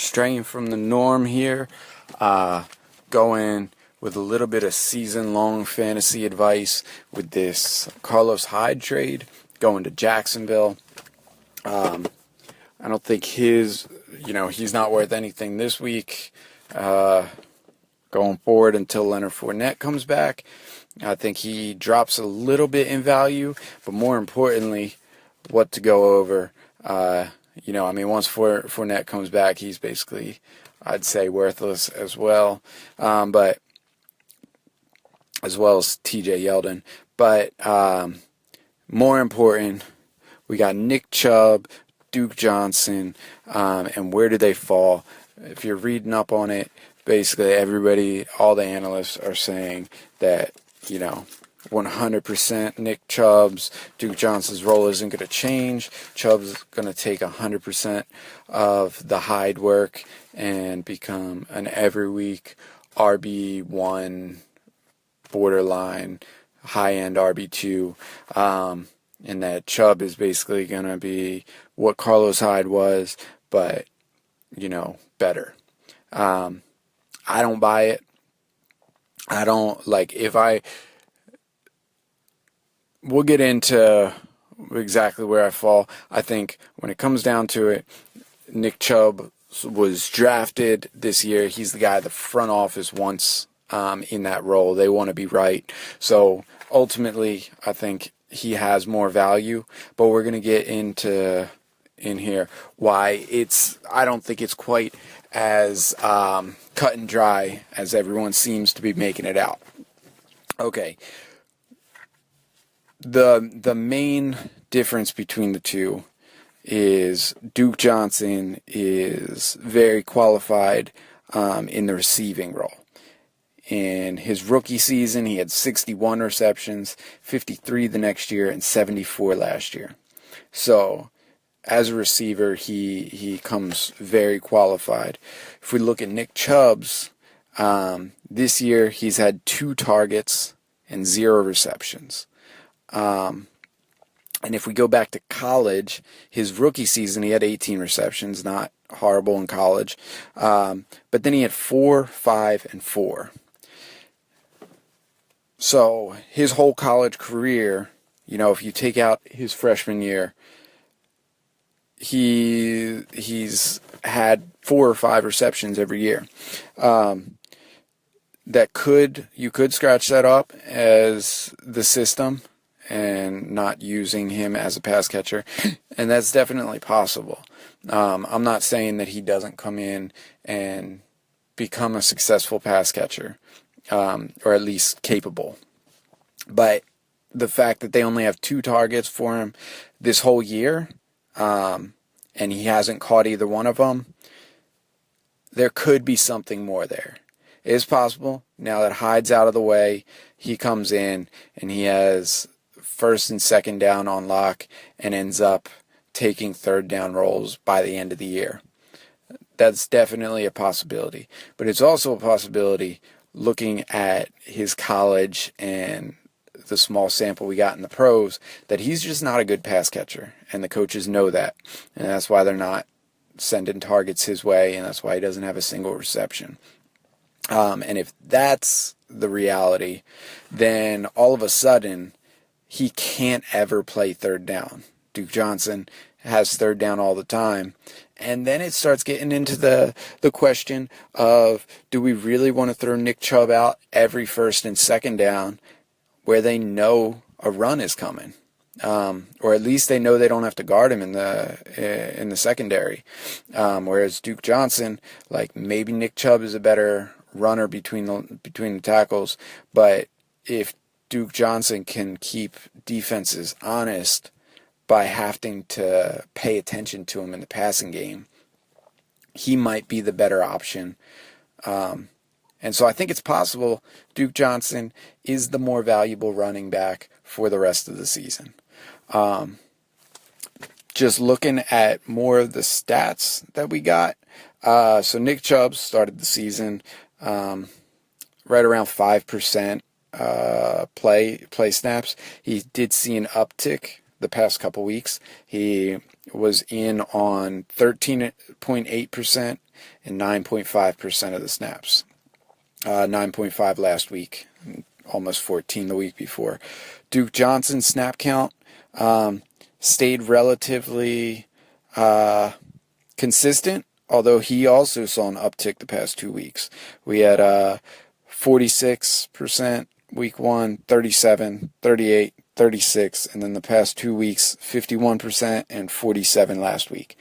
straying from the norm here, going with a little bit of season-long fantasy advice with this Carlos Hyde trade going to Jacksonville. I don't think he's not worth anything this week. Going forward until Leonard Fournette comes back, I think he drops a little bit in value, but more importantly, what to go over. Once Fournette comes back, he's basically, I'd say, worthless as well. But as well as TJ Yeldon. But more important, we got Nick Chubb, Duke Johnson, and where do they fall? If you're reading up on it, basically everybody, all the analysts are saying that, 100% Nick Chubb's, Duke Johnson's role isn't going to change. Chubb's going to take 100% of the Hyde work and become an every week RB1, borderline, high-end RB2. And that Chubb is basically going to be what Carlos Hyde was, but, better. I don't buy it. I don't, we'll get into exactly where I fall. I think when it comes down to it, Nick Chubb was drafted this year. He's the guy the front office wants in that role. They want to be right. So ultimately, I think he has more value, but we're going to get in here why I don't think it's quite as cut and dry as everyone seems to be making it out. Okay. The main difference between the two is Duke Johnson is very qualified in the receiving role. In his rookie season, he had 61 receptions, 53 the next year, and 74 last year. So, as a receiver, he comes very qualified. If we look at Nick Chubb's, this year he's had 2 targets and 0 receptions. And if we go back to college, his rookie season, he had 18 receptions, not horrible in college. But then he had 4, 5, and 4. So his whole college career, if you take out his freshman year, he's had 4 or 5 receptions every year. You could scratch that up as the system and not using him as a pass catcher, and that's definitely possible. I'm not saying that he doesn't come in and become a successful pass catcher, or at least capable. But the fact that they only have 2 targets for him this whole year, and he hasn't caught either one of them, there could be something more there. It is possible. Now that Hyde's out of the way, he comes in and he has first and second down on lock and ends up taking third down roles by the end of the year. That's definitely a possibility. But it's also a possibility, looking at his college and the small sample we got in the pros, that he's just not a good pass catcher, and the coaches know that, and that's why they're not sending targets his way, and that's why he doesn't have a single reception. And if that's the reality, then all of a sudden he can't ever play third down. Duke Johnson has third down all the time. And then it starts getting into the question of, do we really want to throw Nick Chubb out every first and second down where they know a run is coming? Or at least they know they don't have to guard him in the secondary. Whereas Duke Johnson, maybe Nick Chubb is a better runner between the tackles, but if Duke Johnson can keep defenses honest by having to pay attention to him in the passing game, he might be the better option. And so I think it's possible Duke Johnson is the more valuable running back for the rest of the season. Just looking at more of the stats that we got. So Nick Chubb started the season right around 5% play snaps. He did see an uptick the past couple weeks. He was in on 13.8% and 9.5% of the snaps. 9.5 last week, almost 14 the week before. Duke Johnson's snap count stayed relatively consistent, although he also saw an uptick the past 2 weeks. We had 46% week 1, 37, 38, 36, and then the past 2 weeks, 51% and 47 last week.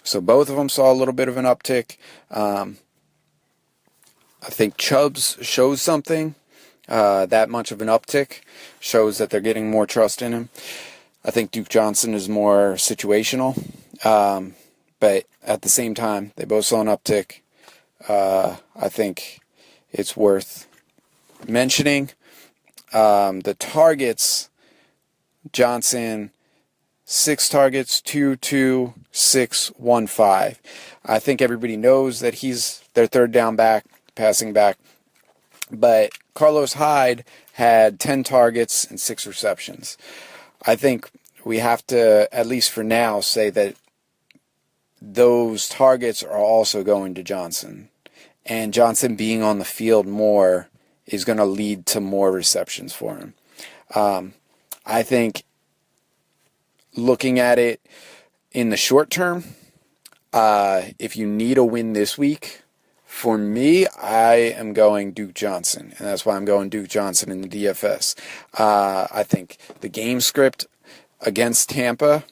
So both of them saw a little bit of an uptick. I think Chubb's shows something. That much of an uptick shows that they're getting more trust in him. I think Duke Johnson is more situational. But at the same time, they both saw an uptick. I think it's worth mentioning. The targets, Johnson, 6 targets, 2, 6, 1, 5. I think everybody knows that he's their third down back, passing back. But Carlos Hyde had 10 targets and 6 receptions. I think we have to, at least for now, say that those targets are also going to Johnson. And Johnson being on the field more is going to lead to more receptions for him. I think looking at it in the short term, if you need a win this week, for me, I am going Duke Johnson, and that's why I'm going Duke Johnson in the DFS. I think the game script against Tampa,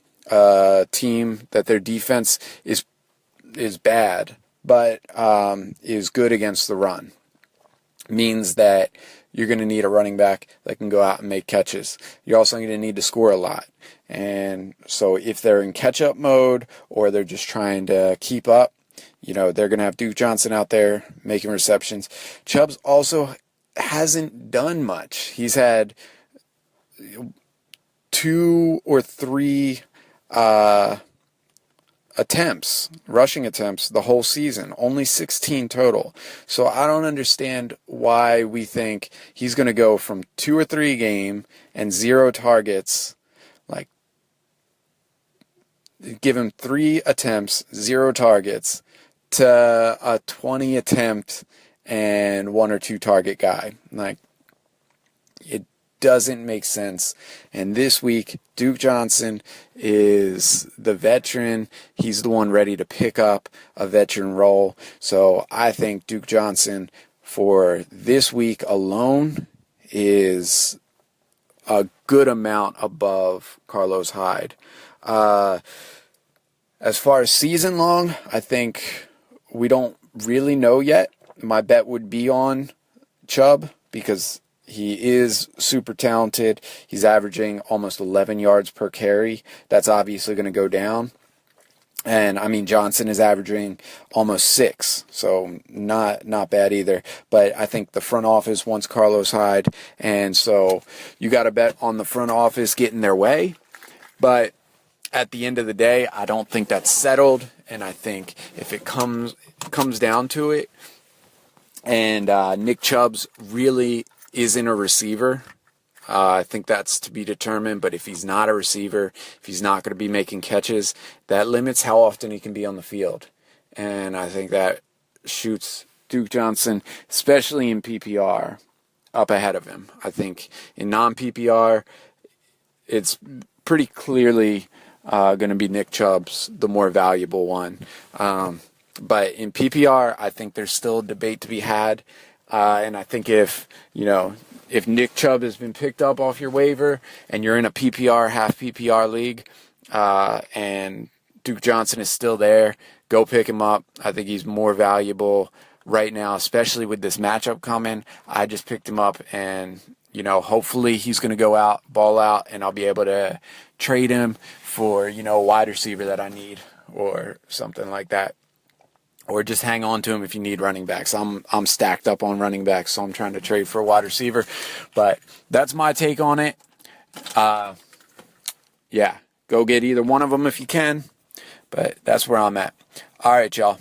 team that their defense is bad, but is good against the run, means that you're going to need a running back that can go out and make catches. You're also going to need to score a lot. And so if they're in catch-up mode or they're just trying to keep up, they're going to have Duke Johnson out there making receptions. Chubb's also hasn't done much. He's had 2 or 3 rushing attempts the whole season, only 16 total. So I don't understand why we think he's going to go from 2 or 3 a game and 0 targets, like give him 3 attempts, 0 targets, to a 20 attempt and 1 or 2 target guy. Like, it doesn't make sense. And this week, Duke Johnson is the veteran. He's the one ready to pick up a veteran role. So I think Duke Johnson for this week alone is a good amount above Carlos Hyde. As far as season long, I think we don't really know yet. My bet would be on Chubb because he is super talented. He's averaging almost 11 yards per carry. That's obviously going to go down. And, Johnson is averaging almost 6, so not bad either. But I think the front office wants Carlos Hyde, and so you got to bet on the front office getting their way. But at the end of the day, I don't think that's settled, and I think if it comes down to it, and Nick Chubb's really isn't a receiver, I think that's to be determined. But if he's not a receiver, if he's not going to be making catches, that limits how often he can be on the field. And I think that shoots Duke Johnson, especially in PPR, up ahead of him. I think in non-PPR, it's pretty clearly going to be Nick Chubb's the more valuable one. But in PPR, I think there's still a debate to be had. And I think if Nick Chubb has been picked up off your waiver and you're in a PPR, half PPR league, and Duke Johnson is still there, go pick him up. I think he's more valuable right now, especially with this matchup coming. I just picked him up, and hopefully he's going to go out, ball out, and I'll be able to trade him for, a wide receiver that I need or something like that. Or just hang on to him if you need running backs. I'm stacked up on running backs, so I'm trying to trade for a wide receiver. But that's my take on it. Go get either one of them if you can. But that's where I'm at. All right, y'all.